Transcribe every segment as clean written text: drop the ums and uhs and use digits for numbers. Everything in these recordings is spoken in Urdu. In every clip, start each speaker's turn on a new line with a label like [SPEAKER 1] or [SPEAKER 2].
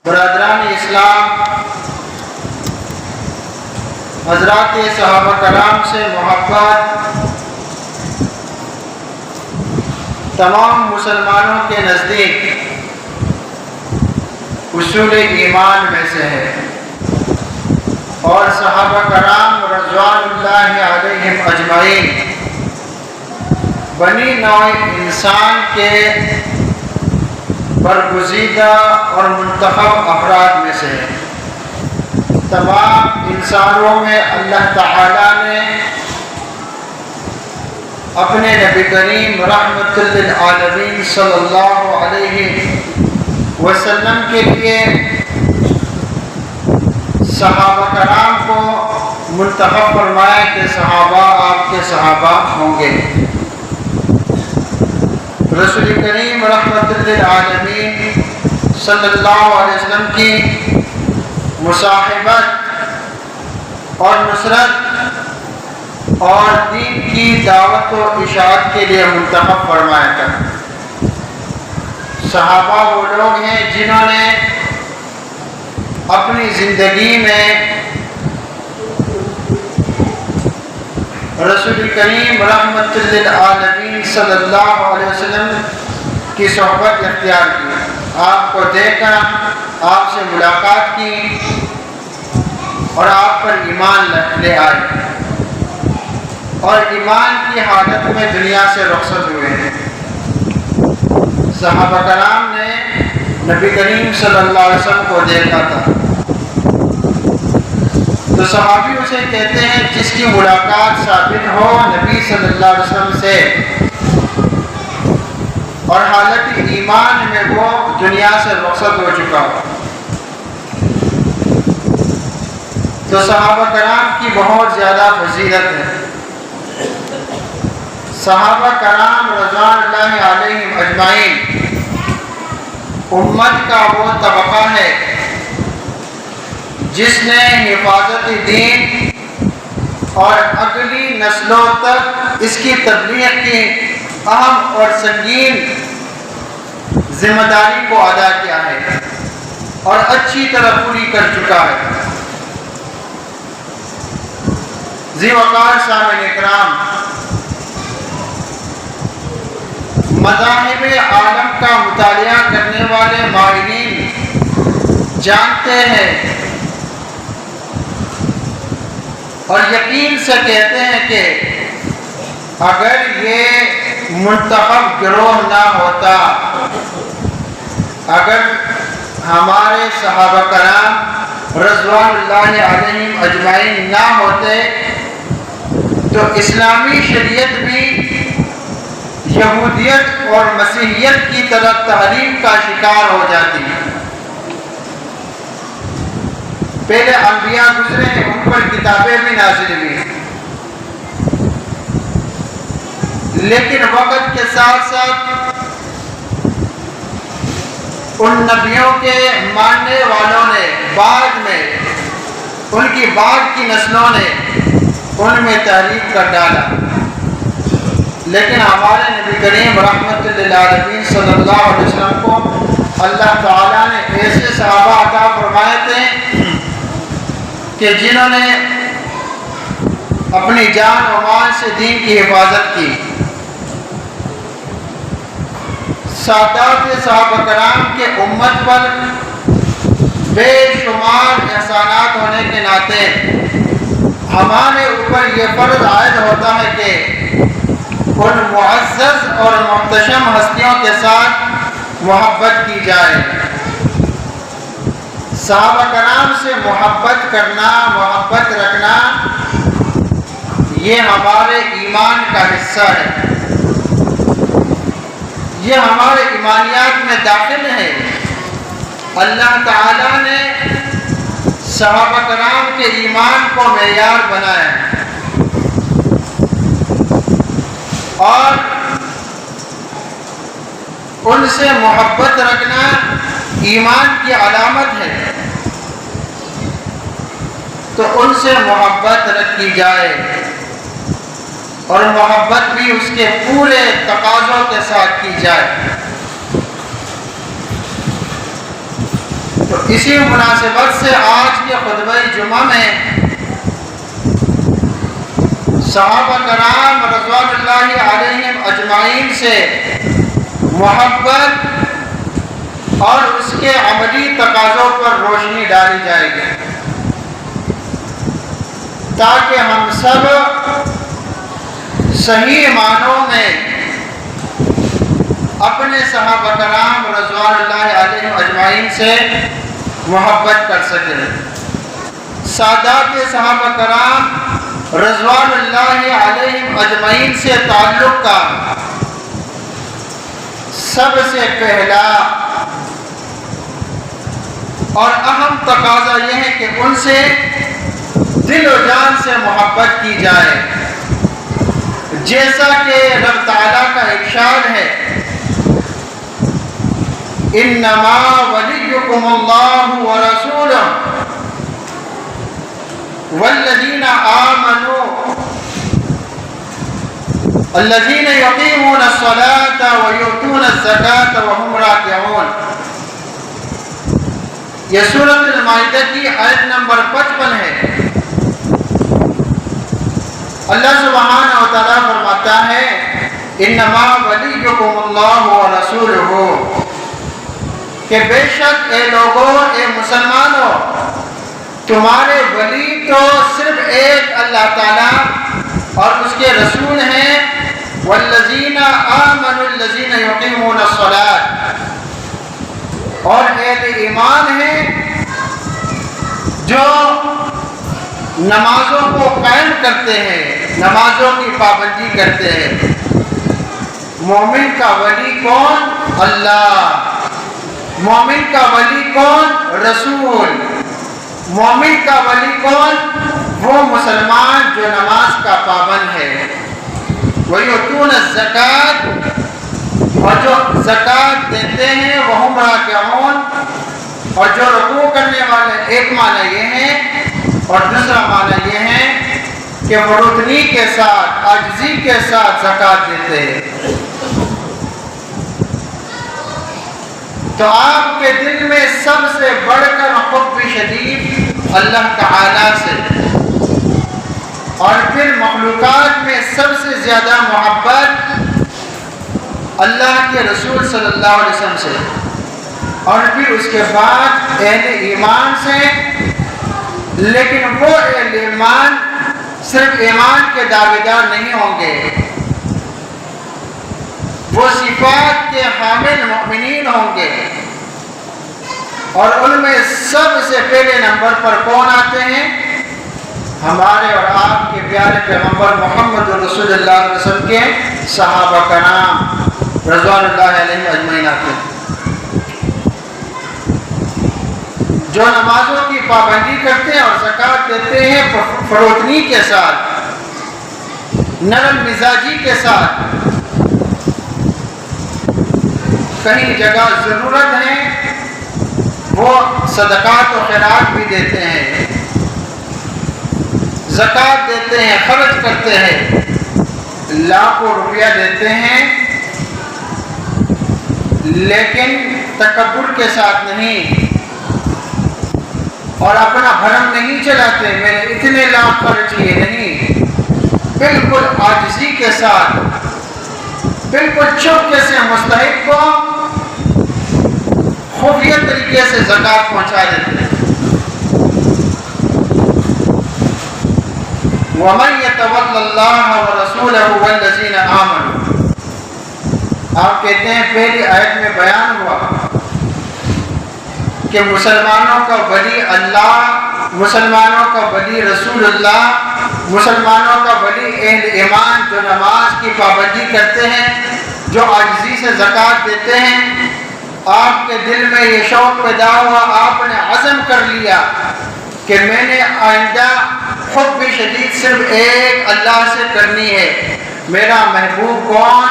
[SPEAKER 1] برادران اسلام، حضرات صحابہ کرام سے محبت تمام مسلمانوں کے نزدیک اصول ایمان میں سے ہے، اور صحابہ کرام رضوان اللہ علیہم اجمعین بنی نوع انسان کے برگزیدہ اور منتخب افراد میں سے ہے۔ تمام انسانوں میں اللہ تعالیٰ نے اپنے نبی کریم رحمت للعالمین صلی اللہ علیہ وسلم کے لیے صحابہ کرام کو منتخب فرمایا کہ صحابہ آپ کے صحابہ ہوں گے۔ رسول کریم رحمت للعالمین صلی اللہ علیہ وسلم کی مصاحبت اور نصرت اور دین کی دعوت و اشاعت کے لیے منتخب فرمایا تھا۔ صحابہ وہ لوگ ہیں جنہوں نے اپنی زندگی میں رسول کریم رحمت للعالمین صلی اللہ علیہ وسلم کی صحبت اختیار کی، آپ کو دیکھا، آپ سے ملاقات کی اور آپ پر ایمان لے آئے، اور ایمان کی حالت میں دنیا سے رخصت ہوئے ہیں۔ صحابہ کرام نے نبی کریم صلی اللہ علیہ وسلم کو دیکھا تھا، تو صحابی اسے کہتے ہیں جس کی ملاقات ثابت ہو نبی صلی اللہ علیہ وسلم سے اور حالت ایمان میں وہ دنیا سے رخصت ہو چکا ہو۔ تو صحابہ کرام کی بہت زیادہ فضیلت ہے۔ صحابہ کرام رضوان اللہ علیہم اجمعین امت کا وہ طبقہ ہے جس نے حفاظت دین اور اگلی نسلوں تک اس کی تبلیغ کی اہم اور سنگین ذمہ داری کو ادا کیا ہے اور اچھی طرح پوری کر چکا ہے۔ ذی وقار سامعین اکرام، مذاہب عالم کا مطالعہ کرنے والے ماہرین جانتے ہیں اور یقین سے کہتے ہیں کہ اگر یہ منتخب گروہ نہ ہوتا، اگر ہمارے صحابہ کرام رضوان اللہ علیہم اجمعین نہ ہوتے تو اسلامی شریعت بھی یہودیت اور مسیحیت کی طرف تحریف کا شکار ہو جاتی ہے۔ پہلے انبیاء گزرے، ان پر کتابیں بھی نازل ہوئی، لیکن وقت کے ساتھ ساتھ ان نبیوں کے ماننے والوں نے بعد میں ان کی بعد کی نسلوں نے ان میں تحریف کر ڈالا، لیکن ہمارے نبی کریم رحمت للعالمین صلی اللہ علیہ وسلم کو اللہ تعالیٰ نے ایسے صحابہ عطا فرمائے تھے کہ جنہوں نے اپنی جان و مال سے دین کی حفاظت کی۔ سادات صحابہ کرام کے امت پر بے شمار احسانات ہونے کے ناطے ہمارے اوپر یہ فرض عائد ہوتا ہے کہ ان معزز اور محتشم ہستیوں کے ساتھ محبت کی جائے۔ صحابہ کرام سے محبت کرنا، محبت رکھنا، یہ ہمارے ایمان کا حصہ ہے، یہ ہمارے ایمانیات میں داخل ہے۔ اللہ تعالیٰ نے صحابہ کرام کے ایمان کو معیار بنایا ہے اور ان سے محبت رکھنا ایمان کی علامت ہے، تو ان سے محبت رکھی جائے اور محبت بھی اس کے پورے تقاضوں کے ساتھ کی جائے۔ تو اسی مناسبت سے آج کے خطبہ جمعہ میں صحابہ کرام رضوان اللہ علیہم اجمعین سے محبت اور اس کے عملی تقاضوں پر روشنی ڈالی جائے گی، تاکہ ہم سب صحیح معنوں میں اپنے صحابہ کرام رضوان اللہ علیہم اجمعین سے محبت کر سکیں۔ سادات صحابہ کرام رضوان اللہ علیہم اجمعین سے تعلق کا سب سے پہلا اور اہم تقاضا یہ ہے کہ ان سے دل و جان سے محبت کی جائے، جیسا کہ رب تعالیٰ کا ارشاد ہے، انما ولیکم اللہ ورسولہ والذین آمنوا الذین یقیمون الصلاة ویؤتون الزکاة وهم راکعون۔ یہ سورۃ المائدہ کی آیت نمبر 55 ہے۔ اللہ سبحانہ و تعالیٰ فرماتا ہے، انما ولیکم اللہ ورسولہ، کہ بے شک اے لوگوں، اے مسلمانوں، تمہارے ولی تو صرف ایک اللہ تعالیٰ اور اس کے رسول ہیں، والذین آمنوا الذین یقیمون الصلاۃ، اور اہل ایمان ہیں جو نمازوں کو قائم کرتے ہیں، نمازوں کی پابندی کرتے ہیں۔ مومن کا ولی کون؟ اللہ۔ مومن کا ولی کون؟ رسول۔ مومن کا ولی کون؟ وہ مسلمان جو نماز کا پابند ہے۔ وَيُؤْتُونَ الزَّكَاةَ، اور جو زکوٰۃ دیتے ہیں، وَهُمْ رَاكِعُونَ، اور جو رکوع کرنے والے۔ ایک معنی یہ ہے، اور دوسرا معنی یہ ہے کہ فروتنی کے ساتھ، عاجزی کے ساتھ زکوٰۃ دیتے ہیں۔ تو آپ کے دل میں سب سے بڑھ کر حب شدید اللہ تعالیٰ سے، اور پھر مخلوقات میں سب سے زیادہ محبت اللہ کے رسول صلی اللہ علیہ وسلم سے، اور پھر اس کے بعد اہل ایمان سے۔ لیکن وہ اہل ایمان صرف ایمان کے دعویدار نہیں ہوں گے، وہ صفات کے حامل مومنین ہوں گے، اور ان میں سب سے پہلے نمبر پر کون آتے ہیں؟ ہمارے اور آپ کے پیارے پیغمبر محمد رسول اللہ علیہ وسلم کے صحابہ کرام رضوان اللہ علیہم اجمعین آتے ہیں، جو نمازوں کی پابندی کرتے ہیں اور زکوٰۃ دیتے ہیں فروتنی کے ساتھ، نرم مزاجی کے ساتھ۔ کہیں جگہ ضرورت ہے وہ صدقات و خیرات بھی دیتے ہیں، زکوٰۃ دیتے ہیں، خرچ کرتے ہیں، لاکھوں روپیہ دیتے ہیں، لیکن تکبر کے ساتھ نہیں، اور اپنا بھرم نہیں چلاتے، میں نے اتنے لاکھ خرچ کیے، نہیں، بالکل عاجزی کے ساتھ، بالکل چپکے سے مستحق کو خفیہ طریقے سے زکوٰۃ پہنچا دیتے ہیں۔ وَمَن يَتَوَلَّ اللَّهَ وَرَسُولَهُ وَالَّذِينَ آمَنُوا، آپ کہتے ہیں پہلی آیت میں بیان ہوا کہ مسلمانوں کا ولی اللہ، مسلمانوں کا ولی رسول اللہ، مسلمانوں کا ولی اہل ایمان جو نماز کی پابندی کرتے ہیں، جو عاجزی سے زکوٰۃ دیتے ہیں۔ آپ کے دل میں یہ شوق پیدا ہوا، آپ نے عزم کر لیا کہ میں نے آئندہ حب شدید صرف ایک اللہ سے کرنی ہے۔ میرا محبوب کون؟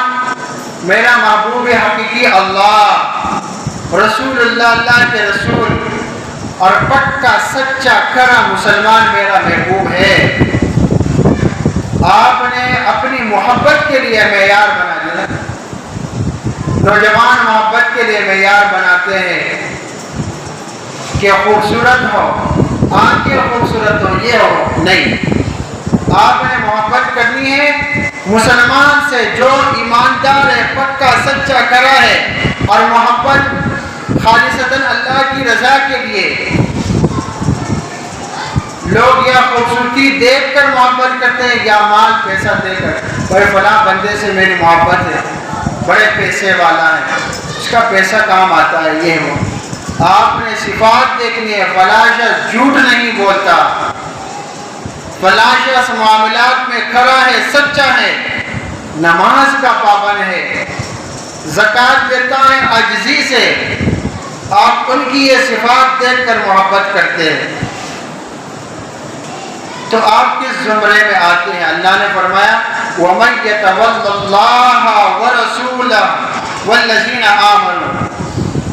[SPEAKER 1] میرا محبوب حقیقی اللہ، رسول اللہ، اللہ کے رسول، اور پکا سچا کھرا مسلمان میرا محبوب ہے۔ آپ نے اپنی محبت کے لیے معیار بنا دیا۔ نوجوان محبت کے لیے معیار بناتے ہیں، کہ خوبصورت ہو، آنکھیں خوبصورت ہو، یہ ہو نہیں، آپ نے محبت کرنی ہے مسلمان سے جو ایماندار ہے، پکا سچا کرا ہے، اور محبت خالصتاً اللہ کی رضا کے لیے۔ لوگ یا خوبصورتی دیکھ کر محبت کرتے ہیں یا مال پیسہ دے کر، بڑے فلاں بندے سے میری محبت ہے، بڑے پیسے والا ہے، اس کا پیسہ کام آتا ہے، یہ ہو۔ آپ نے صفات دیکھنی ہے، فلاں شخص جھوٹ نہیں بولتا، فلاں شخص معاملات میں کھڑا ہے، سچا ہے، نماز کا پابند ہے، زکوٰۃ دیتا ہے عاجزی سے، آپ ان کی یہ صفات دیکھ کر محبت کرتے ہیں، تو آپ کس زمرے میں آتے ہیں؟ اللہ نے فرمایا وَمَن يَتَوَلَّ اللَّهَ وَرَسُولَهُ وَالَّذِينَ آمَنُوا،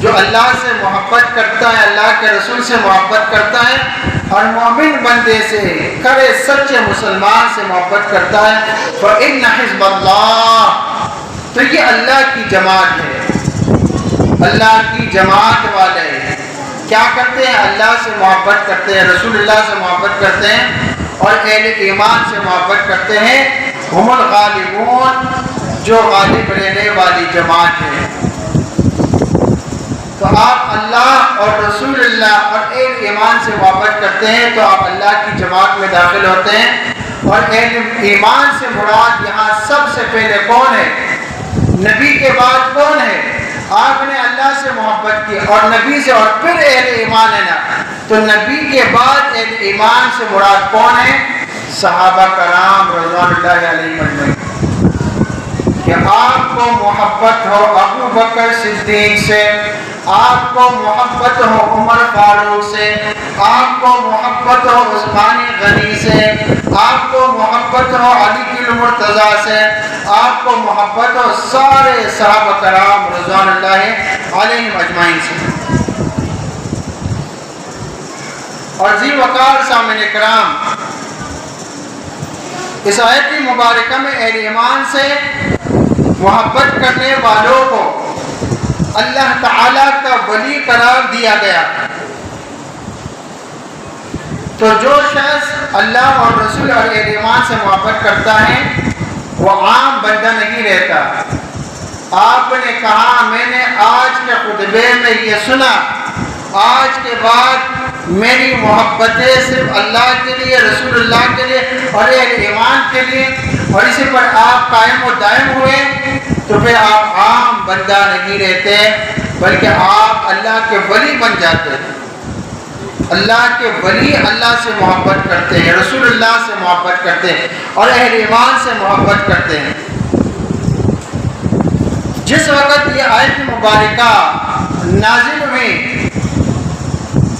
[SPEAKER 1] جو اللہ سے محبت کرتا ہے، اللہ کے رسول سے محبت کرتا ہے، اور مومن بندے سے، کھڑے سچے مسلمان سے محبت کرتا ہے، فَإِنَّ حِزْبَ اللَّهِ، تو یہ اللہ کی جماعت ہے، اللہ کی جماعت والے کیا کرتے ہیں؟ اللہ سے محبت کرتے ہیں، رسول اللہ سے محبت کرتے ہیں، اور اہل ایمان سے محبت کرتے ہیں، ہم الغالبون، جو غالب رہنے والی جماعت ہے۔ تو آپ اللہ اور رسول اللہ اور اہل ایمان سے محبت کرتے ہیں تو آپ اللہ کی جماعت میں داخل ہوتے ہیں، اور اہل ایمان سے مراد یہاں سب سے پہلے کون ہے؟ نبی کے بعد کون ہے؟ آپ نے اللہ سے محبت کی اور نبی سے، اور پھر اہل ایمان ہے نا، تو نبی کے بعد اہل ایمان سے مراد کون ہے؟ صحابہ کرام رضوان اللہ علیہم اجمعین۔ کہ آپ کو محبت ہو ابو بکر صدیق سے، آپ کو محبت ہو عمر فاروق سے، آپ کو محبت ہو عثمان غنی سے، آپ کو محبت ہو علی المرتضیٰ سے، آپ کو محبت ہو سارے صحابہ کرام رضوان اللہ علیہم اجمعین سے۔ اور ذی وقار سامعین کرام، اس آیت مبارکہ میں اہل ایمان سے محبت کرنے والوں کو اللہ تعالیٰ کا ولی قرار دیا گیا۔ تو جو شخص اللہ اور رسول اور اہل ایمان سے محبت کرتا ہے وہ عام بندہ نہیں رہتا۔ آپ نے کہا میں نے آج کے خطبے میں یہ سنا، آج کے بعد میری محبتیں صرف اللہ کے لیے، رسول اللہ کے لیے اور اہل ایمان کے لیے، اور اسی پر آپ قائم و دائم ہوئے، تو پھر آپ عام بندہ نہیں رہتے بلکہ آپ اللہ کے ولی بن جاتے ہیں۔ اللہ کے ولی اللہ سے محبت کرتے ہیں، رسول اللہ سے محبت کرتے ہیں اور اہل ایمان سے محبت کرتے ہیں۔ جس وقت یہ آیت مبارکہ نازل ہوئی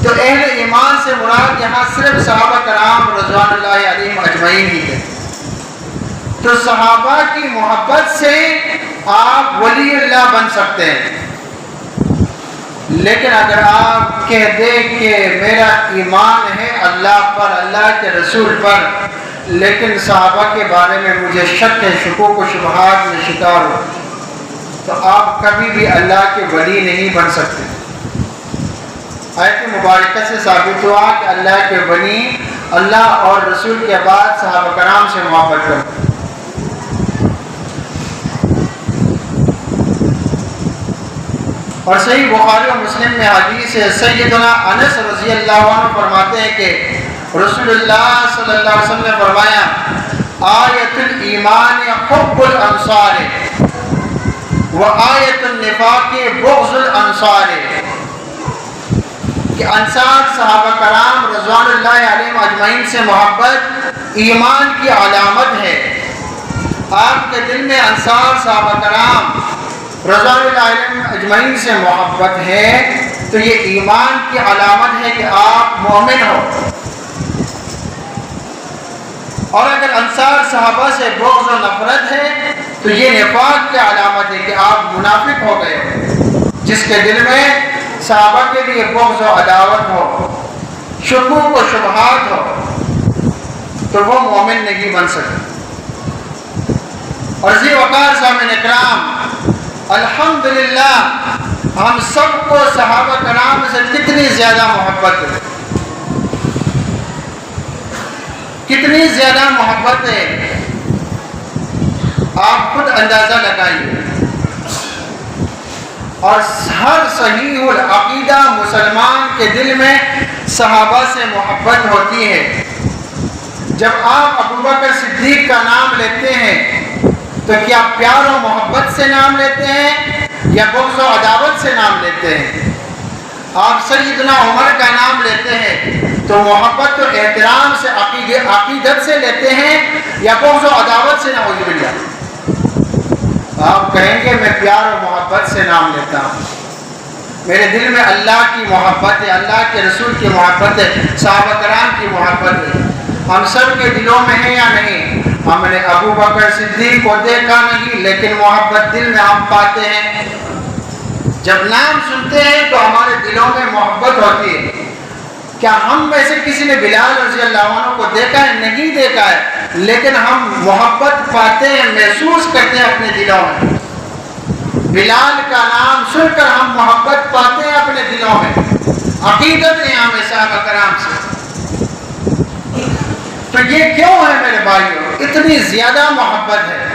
[SPEAKER 1] تو اہل ایمان سے مراد یہاں صرف صحابہ کرام رضوان اللہ علیہم اجمعین ہی ہے۔ تو صحابہ کی محبت سے آپ ولی اللہ بن سکتے ہیں، لیکن اگر آپ کہہ دیں کہ میرا ایمان ہے اللہ پر، اللہ کے رسول پر، لیکن صحابہ کے بارے میں مجھے شک ہے، شکوک و شبہات میں شکار ہو، تو آپ کبھی بھی اللہ کے ولی نہیں بن سکتے۔ آیت مبارکہ سے ثابت ہوا کہ اللہ کے ولی اللہ اور رسول کے بعد صحابہ کرام سے محبت کرتے ہیں۔ اور صحیح بخاری و مسلم میں حدیث ہے، سیدنا انس رضی اللہ عنہ فرماتے ہیں کہ رسول اللہ صلی اللہ علیہ وسلم نے فرمایا آیت الایمان حب الانصار و آیت النفاق بغض الانصار، کہ انصار صحابہ کرام رضوان اللہ علیہم اجمعین سے محبت ایمان کی علامت ہے۔ آپ کے دل میں انصار صحابہ کرام رضوان اللہ علیہم اجمعین سے محبت ہے تو یہ ایمان کی علامت ہے کہ آپ مومن ہو، اور اگر انصار صحابہ سے بغض و نفرت ہے تو یہ نفاق کی علامت ہے کہ آپ منافق ہو گئے۔ جس کے دل میں صحابہ کے لیے بغض و عداوت ہو، شکوک و شبہات ہو، تو وہ مومن نہیں بن سکتا۔ اور ذی وقار سامعین اکرام، الحمدللہ ہم سب کو صحابہ کرام سے کتنی زیادہ محبت ہے، کتنی زیادہ محبت ہے، آپ خود اندازہ لگائیے۔ اور ہر صحیح العقیدہ مسلمان کے دل میں صحابہ سے محبت ہوتی ہے۔ جب آپ ابو بکر صدیق کا نام لیتے ہیں تو کیا پیار و محبت سے نام لیتے ہیں یا بغض و عداوت سے نام لیتے ہیں؟ آپ سیدنا عمر کا نام لیتے ہیں تو محبت و احترام سے عقیدت سے لیتے ہیں یا بغض و عداوت سے؟ نعوذ باللہ۔ آپ کہیں گے میں پیار و محبت سے نام لیتا ہوں، میرے دل میں اللہ کی محبت ہے، اللہ کے رسول کی محبت ہے، صحابہ کرام کی محبت ہے۔ ہم سب کے دلوں میں ہے یا نہیں؟ ہم نے ابو بکر صدیق کو دیکھا نہیں لیکن محبت دل میں ہم پاتے ہیں۔ جب نام سنتے ہیں تو ہمارے دلوں میں محبت ہوتی ہے۔ کیا ہم میں سے کسی نے بلال رضی اللہ عنہ کو دیکھا ہے؟ نہیں دیکھا ہے، لیکن ہم محبت پاتے ہیں، محسوس کرتے ہیں اپنے دلوں میں۔ بلال کا نام سن کر ہم محبت پاتے ہیں اپنے دلوں میں، عقیدت ہے ہمیں صحابہ کرام سے۔ تو یہ کیوں ہے میرے بھائیوں؟ اتنی زیادہ محبت ہے۔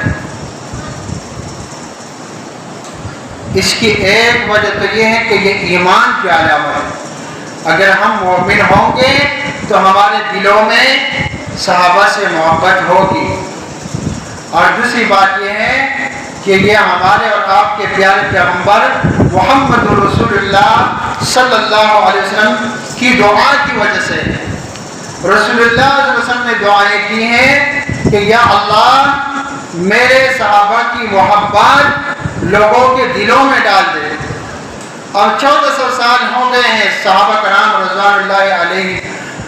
[SPEAKER 1] اس کی ایک وجہ تو یہ ہے کہ یہ ایمان کی علامت ہے۔ اگر ہم مومن ہوں گے تو ہمارے دلوں میں صحابہ سے محبت ہوگی۔ اور دوسری بات یہ ہے کہ یہ ہمارے اور آپ کے پیارے پیغمبر محمد رسول اللہ صلی اللہ علیہ وسلم کی دعا کی وجہ سے ہے۔ رسول اللہ صلی اللہ علیہ وسلم نے دعائیں کی ہیں کہ یا اللہ میرے صحابہ کی محبت لوگوں کے دلوں میں ڈال دے۔ اور 1400 سال ہو گئے ہیں صحابہ کرام رضوان اللہ علیہ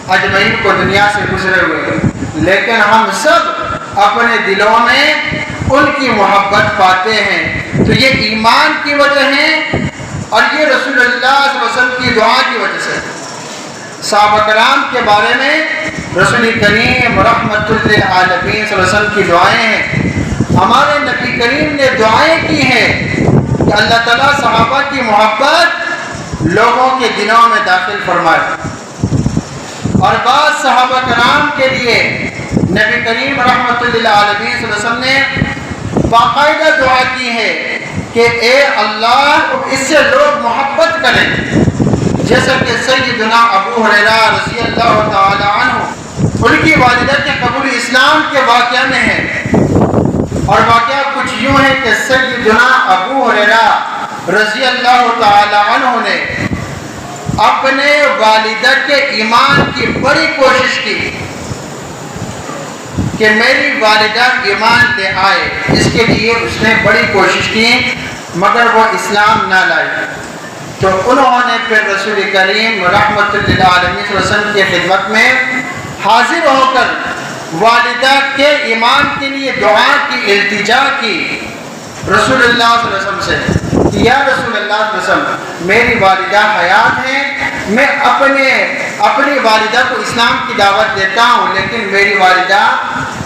[SPEAKER 1] اجمعین کو دنیا سے گزرے ہوئے، لیکن ہم سب اپنے دلوں میں ان کی محبت پاتے ہیں۔ تو یہ ایمان کی وجہ ہے اور یہ رسول اللہ صلی اللہ علیہ وسلم کی دعا کی وجہ سے۔ صحابہ کرام کے بارے میں رسول کریم رحمت للعالمین صلی اللہ علیہ وسلم کی دعائیں ہیں۔ ہمارے نبی کریم نے دعائیں کی ہیں کہ اللہ تعالیٰ صحابہ کی محبت لوگوں کے دلوں میں داخل فرمائے۔ اور بعض صحابہ کرام کے لیے نبی کریم رحمت للعالمین صلی اللہ علیہ وسلم نے باقاعدہ دعا کی ہے کہ اے اللہ اس سے لوگ محبت کریں، جیسا کہ سیدنا ابو ہریرہ رضی اللہ تعالی عنہ ان کی والدہ کے قبول اسلام کے واقعہ میں ہے۔ اور واقعہ کچھ یوں ہے کہ سیدنا ابو ہریرہ رضی اللہ تعالی عنہ نے اپنے والدہ کے ایمان کی بڑی کوشش کی کہ میری والدہ ایمان لے آئے، اس کے لیے اس نے بڑی کوشش کی مگر وہ اسلام نہ لائی۔ تو انہوں نے پھر رسول کریم رحمت للعالمین صلی اللہ علیہ وسلم کی خدمت میں حاضر ہو کر والدہ کے ایمان کے لیے دعا کی، التجا کی رسول اللہ صلی اللہ علیہ وسلم سے کہ یا رسول اللہ صلی اللہ علیہ وسلم میری والدہ حیات ہیں، میں اپنی والدہ کو اسلام کی دعوت دیتا ہوں لیکن میری والدہ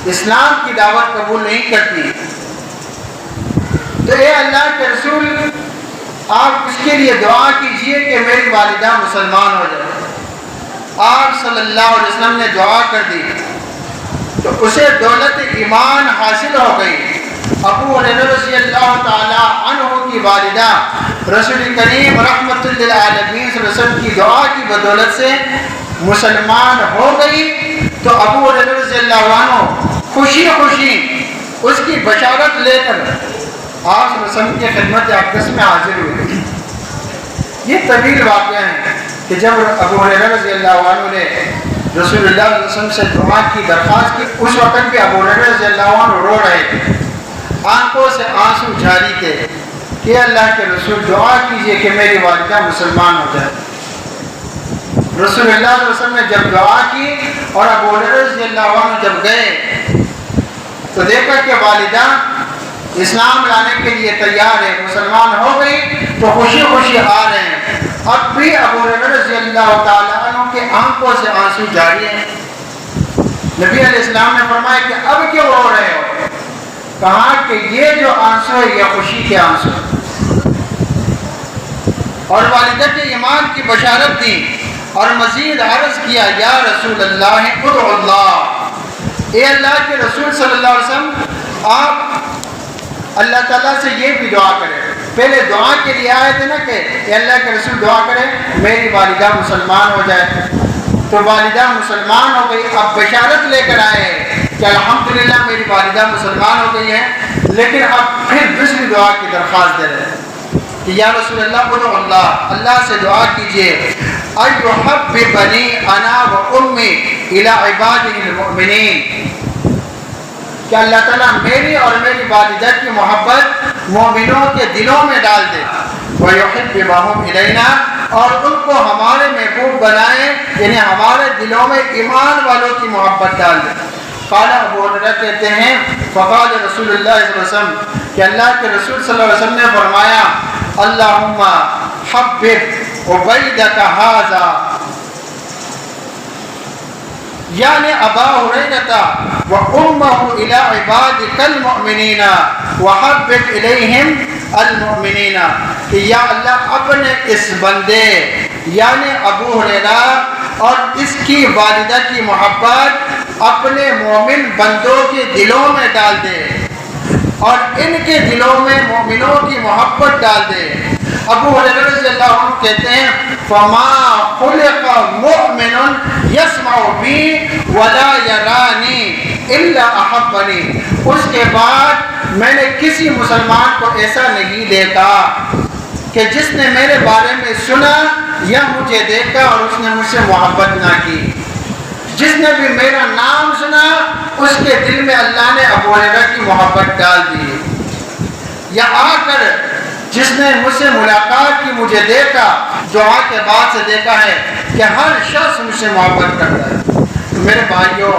[SPEAKER 1] اسلام کی دعوت قبول نہیں کرتی، تو اے اللہ کے رسول آپ اس کے لیے دعا کیجئے کہ میری والدہ مسلمان ہو جائے۔ آپ صلی اللہ علیہ وسلم نے دعا کر دی تو اسے دولت ایمان حاصل ہو گئی۔ ابو ہریرہ رضی اللہ تعالی عنہ کی والدہ رسول کریم رحمت للعالمین صلی اللہ علیہ وسلم کی دعا کی بدولت سے مسلمان ہو گئی۔ تو ابو ہریرہ رضی اللہ عنہ خوشی خوشی اس کی بشارت لے کر آپ صلی اللہ علیہ وسلم کی خدمت اقدس میں حاضر ہوئے۔ یہ طویل واقعہ ہے کہ جب ابو ہریرہ رضی اللہ عنہ نے رسول اللہ صلی اللہ علیہ وسلم سے دعا کی درخواست کی، اس وقت بھی ابو ہریرہ رضی اللہ عنہ رو رہے تھے، آنکھوں سے آنسو جاری تھے کہ اللہ کے رسول دعا کیجئے کہ میری والدہ مسلمان ہو جائے۔ رسول اللہ صلی اللہ علیہ وسلم نے جب دعا کی اور ابو ہریرہ رضی اللہ عنہ جب گئے تو دیکھا کہ والدہ اسلام لانے کے لیے تیار ہے، مسلمان ہو گئی، تو خوشی خوشی آ رہے ہیں۔ اب بھی ابو ہریرہ رضی اللہ تعالی عنہ کے آنکھوں سے آنسو جاری ہیں۔ نبی علیہ السلام نے فرمایا کہ اب کیوں رو رہے ہو؟ کہا کہ یہ جو آنسو ہے یہ خوشی کے آنسو ہے۔ اور والدہ کے ایمان کی بشارت دی اور مزید عرض کیا یا رسول اللہ ادعو اللہ، اے اللہ کے رسول صلی اللہ علیہ وسلم آپ اللہ تعالیٰ سے یہ بھی دعا کریں۔ پہلے دعا کے لیے آئے تھے نا کہ اے اللہ کے رسول دعا کریں میری والدہ مسلمان ہو جائے، تو والدہ مسلمان ہو گئی، اب بشارت لے کر آئے کہ الحمدللہ میری والدہ مسلمان ہو گئی ہے، لیکن اب پھر دوسری دعا کی درخواست دے رہے ہیں کہ یا رسول اللہ ادعو اللہ، اللہ سے دعا کیجئے ایحببنی انا و امی الی عبادہ المؤمنین، کہ اللہ تعالیٰ میری اور میری والدہ کی محبت مومنوں کے دلوں میں ڈال دے، وَيُحِبِّبَهُمْ إِلَيْنَا، اور ان کو ہمارے محبوب بنائے، یعنی ہمارے دلوں میں ایمان والوں کی محبت ڈال دے۔ قال ابو ہریرہ کہتے ہیں فقال رسول اللہ صلی اللہ علیہ وسلم، کہ اللہ کے رسول صلی اللہ علیہ وسلم نے فرمایا اللہم حبب عبیدک ھذا، یعنی ابا ہریرہ وامہ الی عبادک المؤمنین وحبب الیہم المؤمنین، کہ یا اللہ اپنے اس بندے یعنی ابو ہریرہ اور اس کی والدہ کی محبت اپنے مومن بندوں کے دلوں میں ڈال دے اور ان کے دلوں میں مومنوں کی محبت ڈال دے۔ ابو ہریرہ رضی اللہ عنہ کہتے ہیں فما خلق مؤمن یسمع بی ولا یرانی الا احبنی، اس کے بعد میں نے کسی مسلمان کو ایسا نہیں دیکھا کہ جس نے میرے بارے میں سنا یا مجھے دیکھا اور اس نے مجھ سے محبت نہ کی۔ جس نے بھی میرا نام سنا اس کے دل میں اللہ نے ابو ہریرہ کی محبت ڈال دی، یا آ کر جس نے مجھ سے ملاقات کی مجھے دیکھا، دعا کے بعد سے دیکھا ہے کہ ہر شخص مجھ سے محبت کرتا ہے۔ میرے بھائیوں،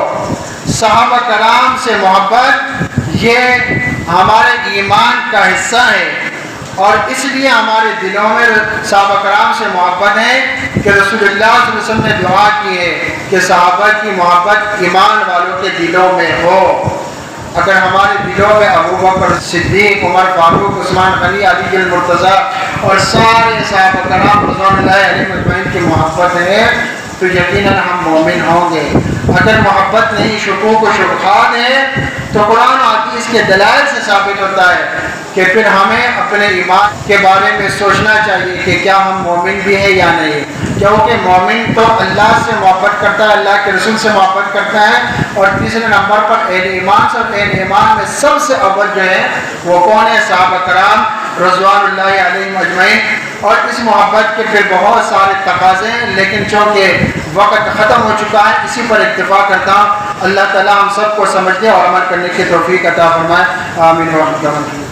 [SPEAKER 1] صحابہ کرام سے محبت یہ ہمارے ایمان کا حصہ ہے، اور اس لیے ہمارے دلوں میں صحابہ کرام سے محبت ہے کہ رسول اللہ صلی اللہ علیہ وسلم نے دعا کی ہے کہ صحابہ کی محبت ایمان والوں کے دلوں میں ہو۔ اگر ہمارے دلوں میں ابو بکر صدیق، عمر فاروق، عثمان غنی، علی المرتضیٰ اور سارے صحابہ کرام رضوان اللہ علیہم اجمعین کی محبت ہے تو یقیناً ہم مومن ہوں گے۔ اگر محبت نہیں، شکوک و شبہات ہے، تو قرآن و حدیث کے دلائل سے ثابت ہوتا ہے کہ پھر ہمیں اپنے ایمان کے بارے میں سوچنا چاہیے کہ کیا ہم مومن بھی ہیں یا نہیں، کیونکہ مومن تو اللہ سے محبت کرتا ہے، اللہ کے رسول سے محبت کرتا ہے، اور تیسرے نمبر پر اہل ایمان سے، اور اہل ایمان میں سب سے اول جو ہے وہ کون ہے؟ صحابہ کرام رضوان اللہ علیہم اجمعین۔ اور اس محبت کے پھر بہت سارے تقاضے ہیں، لیکن چونکہ وقت ختم ہو چکا ہے اسی پر اکتفا کرتا ہوں۔ اللہ تعالیٰ ہم سب کو سمجھنے اور عمل کرنے کی توفیق عطا فرمائے، آمین و رحمۃ اللہ۔